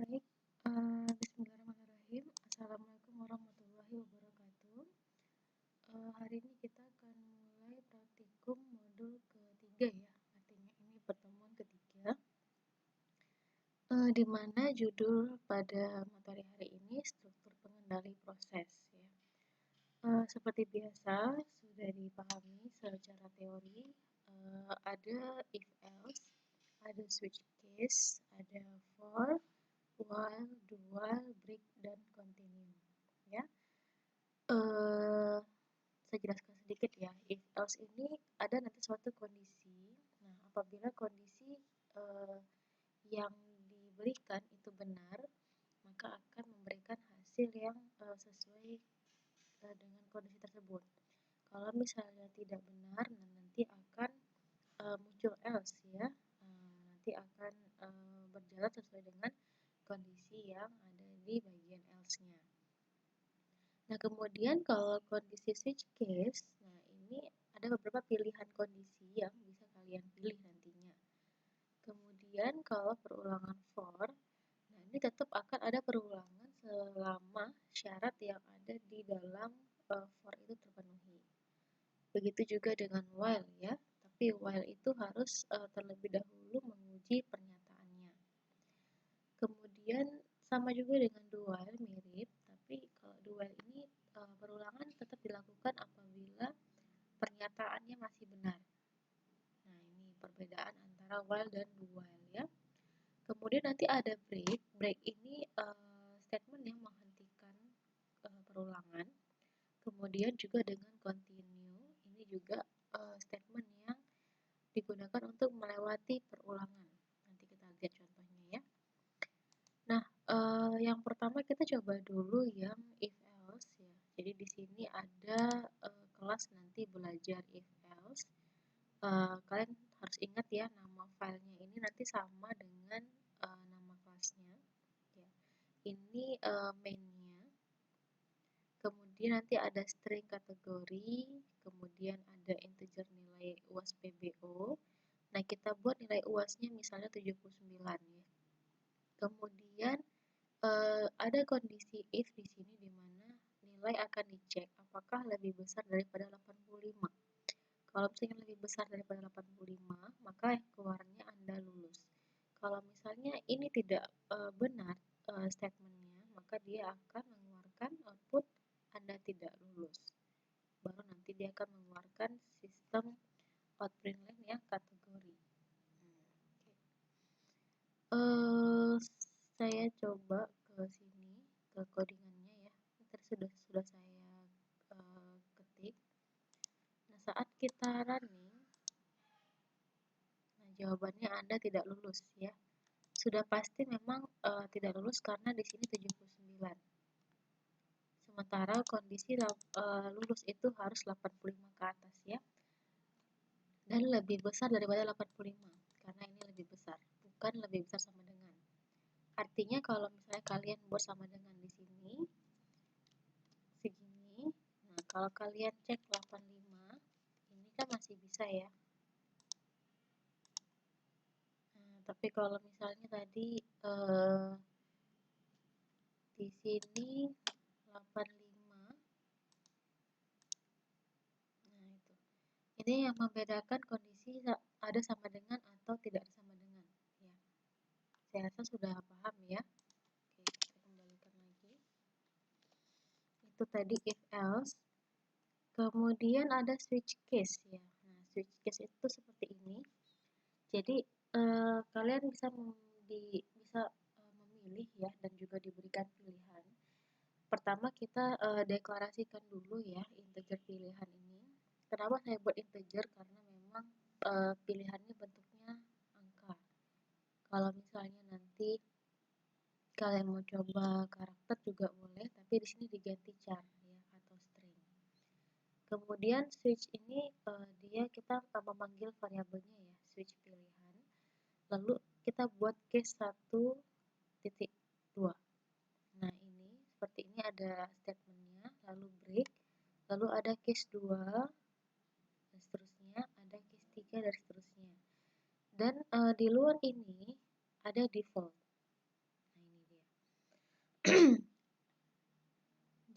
Baik, bismillahirrahmanirrahim. Assalamualaikum warahmatullahi wabarakatuh. Hari ini kita akan mulai praktikum modul ketiga ya, artinya ini pertemuan ketiga, di mana judul pada materi hari ini struktur pengendali proses ya. Seperti biasa sudah dipahami secara teori, ada if else, ada switch case, ada for, while, do while, break, dan continue ya. Saya jelaskan sedikit ya. If else ini ada nanti suatu kondisi. Nah, apabila kondisi yang diberikan itu benar, maka akan memberikan hasil yang sesuai dengan kondisi tersebut. Kalau misalnya tidak benar, nanti akan muncul else ya. Nanti akan berjalan sesuai dengan kondisi yang ada di bagian else-nya. Nah, kemudian kalau kondisi switch case, nah ini ada beberapa pilihan kondisi yang bisa kalian pilih nantinya. Kemudian kalau perulangan for, nah ini tetap akan ada perulangan selama syarat yang ada di dalam for itu terpenuhi. Begitu juga dengan while ya, tapi while itu harus terlebih dahulu menguji pernyataannya. Kemudian sama juga dengan do while, mirip, tapi kalau do while ini perulangan tetap dilakukan apabila pernyataannya masih benar. Nah, ini perbedaan antara while dan do while ya. Kemudian nanti ada break. Break ini statement yang menghentikan perulangan. Kemudian juga dengan continue, ini juga statement yang digunakan untuk melewati perulangan. Nanti kita lihat contohnya ya. Nah, yang pertama kita coba dulu yang if else ya. Jadi di sini ada kelas nanti belajar if else. Kalian harus ingat ya, nama filenya ini nanti sama dengan nama kelasnya. Ya. Ini mainnya. Kemudian nanti ada string kategori, kemudian ada integer nilai UAS PBO. Nah, kita buat nilai UASnya misalnya 79 ya. Kemudian ada kondisi if di sini di mana nilai akan dicek apakah lebih besar daripada 85. Kalau misalnya lebih besar daripada 85, maka keluarnya Anda lulus. Kalau misalnya ini tidak benar statementnya, maka dia akan mengeluarkan output Anda tidak lulus. Baru nanti dia akan mengeluarkan sistem outprintln yang kategori. Saya coba ke sini, ke codingannya ya. Tadi sudah saya ketik. Nah, saat kita running, nah jawabannya Anda tidak lulus ya. Sudah pasti memang tidak lulus karena di sini 79. Sementara kondisi lulus itu harus 85 ke atas ya. Dan lebih besar daripada 85 karena ini lebih besar, bukan lebih besar sama dengan. Artinya kalau misalnya kalian buat sama dengan di sini segini, nah kalau kalian cek 85, ini kan masih bisa ya. Nah, tapi kalau misalnya tadi di sini 85, nah itu. Ini yang membedakan kondisi ada sama dengan atau tidak sama dengan ya. Saya rasa sudah paham ya. Oke, kita kembalikan lagi. Itu tadi if else. Kemudian ada switch case ya. Nah, switch case itu seperti ini. Jadi kalian bisa memilih ya dan juga diberikan pilihan. Pertama kita deklarasikan dulu ya integer pilihan ini. Kenapa saya buat integer? Karena memang pilihannya bentuknya angka. Kalau misalnya nanti kalian mau coba karakter juga boleh, tapi di sini diganti char ya atau string. Kemudian switch ini dia kita memanggil variabelnya ya, switch pilihan. Lalu kita buat case 1.2. Nah, ini seperti ini ada statementnya, lalu break, lalu ada case 2 dan seterusnya, ada case 3 dan seterusnya. Dan di luar ini ada default. Nah, ini dia.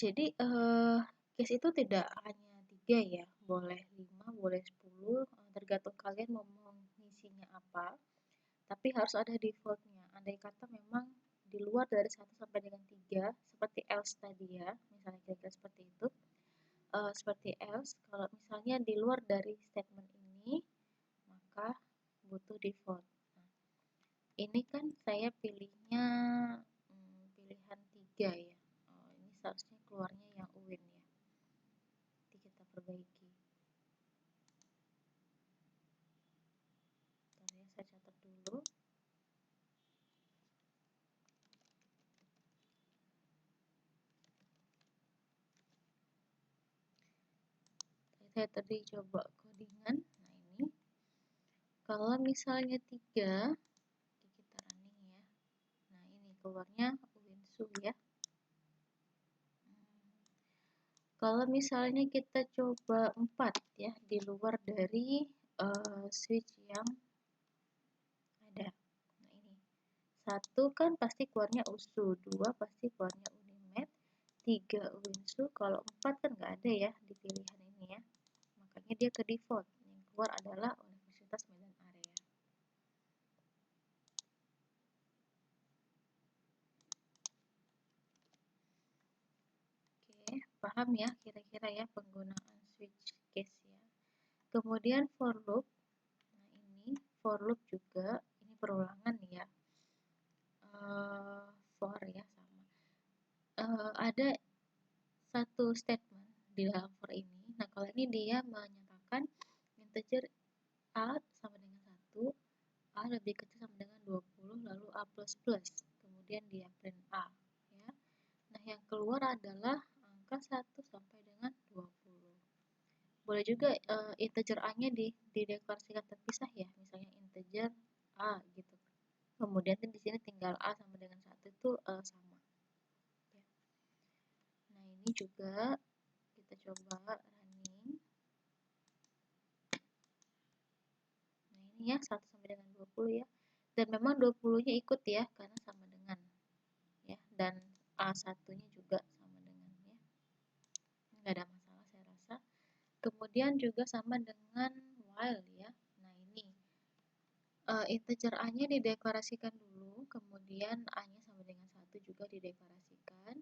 Jadi case itu tidak hanya 3 ya, boleh 5, boleh 10, tergantung kalian mau mengisinya apa. Tapi harus ada defaultnya. Andai kata memang di luar dari 1 sampai dengan 3, seperti else tadi ya, misalnya kira-kira seperti itu. Seperti else, kalau misalnya di luar dari statement ini, maka butuh default. Nah, ini kan saya pilihnya pilihan 3 ya. Ini seharusnya keluarnya yang win ya. Nanti kita perbaiki. Bentar ya, saya catat dulu. Saya tadi coba codingan. Nah, ini kalau misalnya 3, kita running ya. Nah, ini keluarnya Winsu ya. Kalau misalnya kita coba 4 ya, di luar dari switch yang ada. Nah, ini 1 kan pasti keluarnya USU, 2 pasti keluarnya Unimed, 3 Winsu, kalau 4 kan nggak ada ya di pilihan ini ya. Makanya dia ke default. Yang keluar adalah Universitas Medan Area. Oke, paham ya kira-kira ya penggunaan switch case ya. Kemudian for loop. Nah, ini for loop juga, ini perulangan ya. For ya sama. Ada satu statement di dalam for ini. Nah, kalau ini dia menyatakan integer A sama dengan 1, A lebih kecil sama dengan 20, lalu A++. Kemudian dia print A. Ya. Nah, yang keluar adalah angka 1 sampai dengan 20. Boleh juga integer A-nya dideklarasikan terpisah ya, misalnya integer A gitu. Kemudian di sini tinggal A sama dengan 1 itu sama. Ya. Nah, ini juga kita coba running. Nah, ini ya 1 sampai dengan 20 ya. Dan memang 20-nya ikut ya, karena sama dengan ya. Dan A1-nya juga sama dengan ya. Nggak ada masalah saya rasa. Kemudian juga sama dengan while ya. Nah, ini integer A-nya dideklarasikan dulu, kemudian A-nya sama dengan 1 juga dideklarasikan.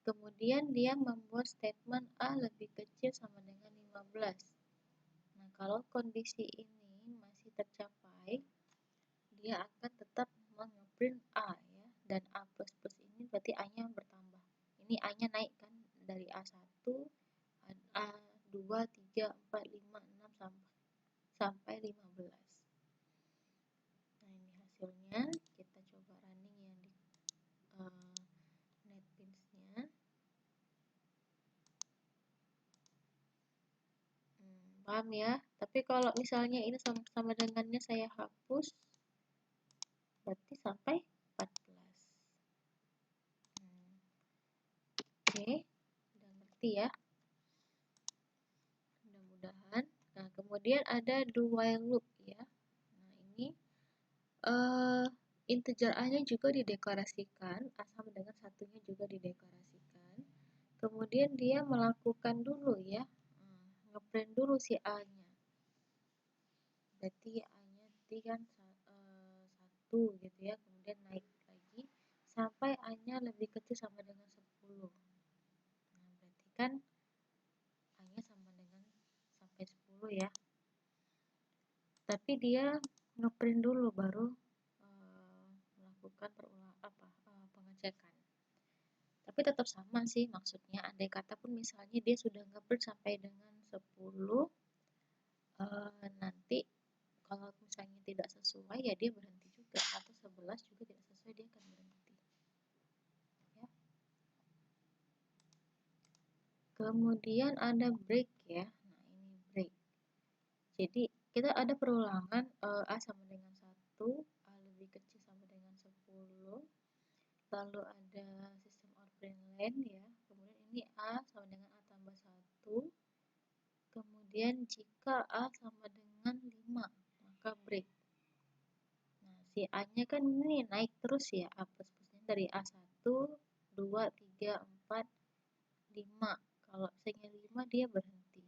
Kemudian dia membuat statement A lebih kecil sama dengan 15. Nah, kalau kondisi ini masih tercapai, dia akan tetap nge-print A ya. Dan A++ ini berarti A-nya bertambah. Ini A-nya naik kan dari A1, A2, 3, 4, 5, 6 sampai 15. Nah, ini hasilnya. Kita coba running yang di NetBeans-nya. Paham ya? Tapi kalau misalnya ini sama dengannya saya hapus, berarti sampai 14. Oke, udah ngerti ya? Mudah-mudahan. Nah, kemudian ada do while loop ya. Nah, ini integer A-nya juga dideklarasikan, A sama dengan 1-nya juga dideklarasikan. Kemudian dia melakukan dulu ya, ngeprint dulu si A-nya. Berarti A-nya tadi kan 1 gitu ya, kemudian naik lagi sampai A-nya lebih kecil sama dengan 10. Nah, berarti kan A-nya sama dengan sampai 10 ya. Tapi dia ngeprint dulu baru melakukan pengecekan. Tapi tetap sama sih maksudnya, andai kata pun misalnya dia sudah ngeprint sampai dengan 10, nanti kalau misalnya tidak sesuai ya dia berhenti juga, atau 11 juga tidak sesuai dia akan berhenti ya. Kemudian ada break ya. Nah, ini break. Jadi kita ada perulangan A sama dengan 1, A lebih kecil sama dengan 10, lalu ada sistem out print line ya. Kemudian ini A sama dengan A tambah 1. Kemudian jika A sama dengan 5, maka break. Nah, si A-nya kan ini naik terus ya, A++-nya dari A1, 2, 3, 4, 5. Kalau misalnya 5 dia berhenti.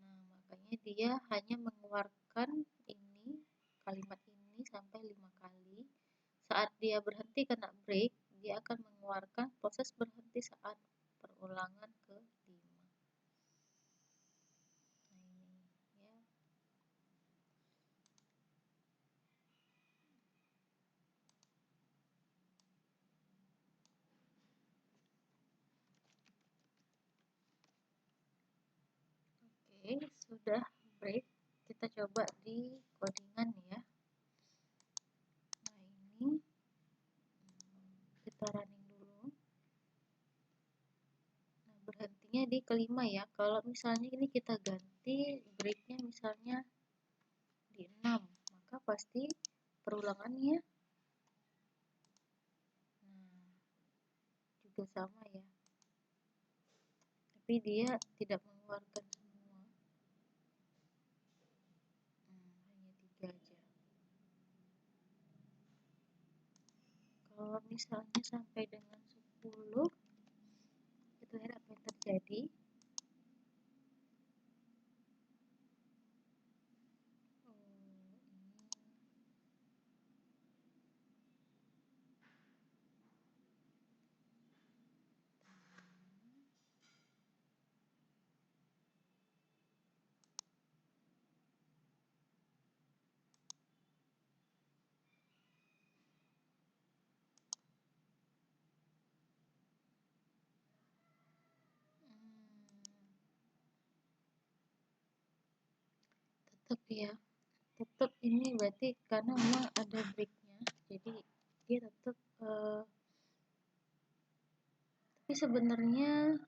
Nah, makanya dia hanya mengeluarkan kalimat ini sampai 5 kali. Saat dia berhenti kena break, dia akan mengeluarkan proses berhenti saat perulangan ke-5. Nah, ini ya. Oke, sudah break. Kita coba di codingan ya. Nah, ini kita running dulu. Nah, berhentinya di kelima ya. Kalau misalnya ini kita ganti breaknya misalnya di 6, maka pasti perulangannya juga sama ya. Tapi dia tidak mengeluarkan semua. Hanya 3 aja. Kalau misalnya sampai dengan 10, kita lihat apa yang terjadi. Tetap ya, tetap ini berarti karena memang ada breaknya, jadi dia tetap tapi sebenarnya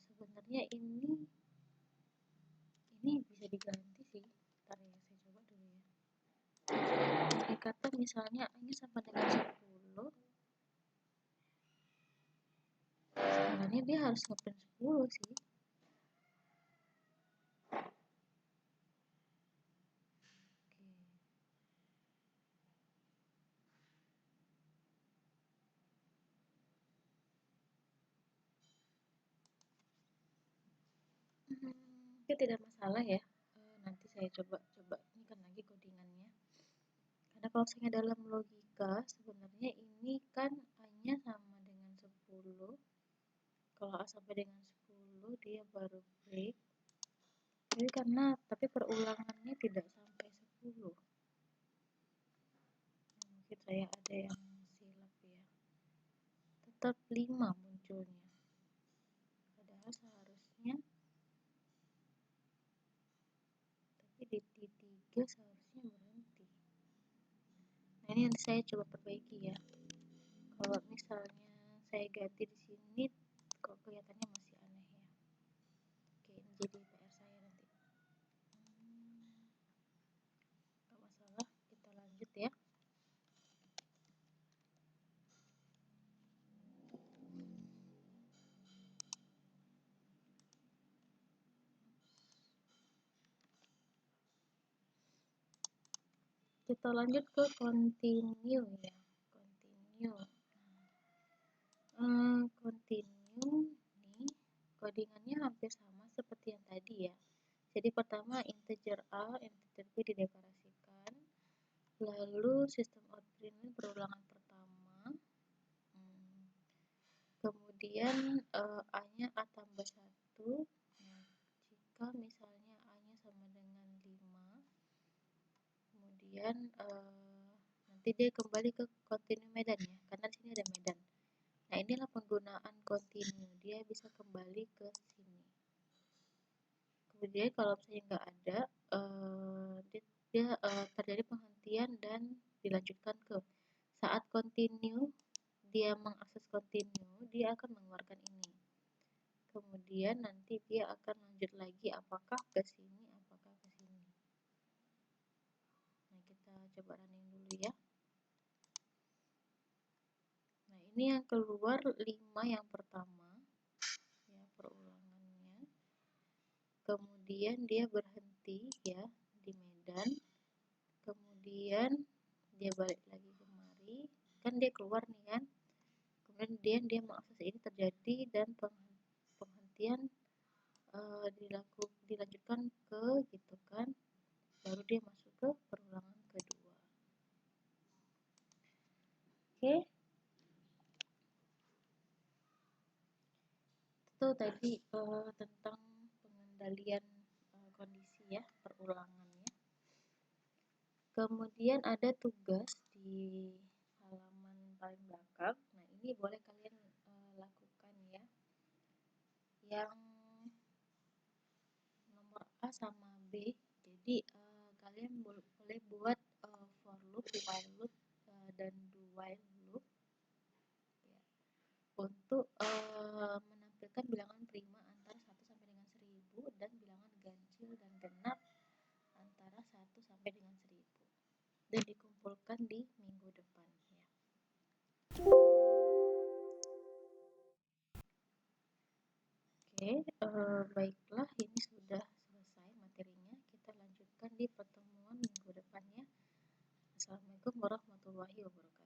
sebenarnya ini bisa diganti sih. Ntar ya, saya coba dulu ya. Dikata misalnya ini sama dengan 10, sebenarnya dia harus ngeprint 10 sih. Oke, tidak masalah ya. Nanti saya coba ini kan lagi codingannya. Karena kalau misalnya dalam logika sebenarnya ini kan hanya sama dengan 10. Kalau A sampai dengan 10 dia baru break. Tapi perulangannya tidak sampai 10. Mungkin saya ada yang silap ya. Tetap 5 munculnya. Padahal seharusnya di 3 seharusnya berhenti. Nah, ini nanti saya coba perbaiki ya. Kalau misalnya saya ganti di sini kok kelihatannya masih aneh ya. Oke, ini jadi PR saya nanti. Gak masalah, kita lanjut ya. Kita lanjut ke continue ya. Continue nih codingannya hampir sama seperti yang tadi ya. Jadi pertama integer A, integer B dideklarasikan. Lalu sistem out print perulangan pertama. Kemudian A-nya A tambah 1. Nah, jika misalnya A-nya sama dengan 5, kemudian nanti dia kembali ke continue medan ya, karena di sini ada medan. Nah, inilah penggunaan continue, dia bisa kembali ke sini. Kemudian kalau misalnya nggak ada, dia terjadi penghentian dan dilanjutkan ke saat continue, dia mengakses continue, dia akan mengeluarkan ini. Kemudian nanti dia akan lanjut lagi apakah ke sini, apakah ke sini. Nah, kita coba running dulu ya. Nah, ini yang keluar 5 yang pertama ya, perulangannya. Kemudian dia berhenti ya di medan. Kemudian dia balik lagi kemari, kan dia keluar nih kan. Kemudian dia mengakses ini terjadi dan kemudian dilanjutkan ke gitu kan, baru dia masuk ke perulangan kedua. Oke, itu tadi tentang pengendalian kondisi ya, perulangannya. Kemudian ada tugas di halaman paling belakang. Nah, ini boleh kalian lakukan ya. Yang nomor A sama B. Jadi kalian boleh buat for loop, while loop, dan do while loop ya, untuk menampilkan bilangan prima antara 1 sampai dengan 1000 dan bilangan ganjil dan genap antara 1 sampai dengan 1000, dan dikumpulkan di minggu depan ya. Oke, baiklah, ini sudah selesai materinya. Kita lanjutkan di pertemuan minggu depannya. Assalamualaikum warahmatullahi wabarakatuh.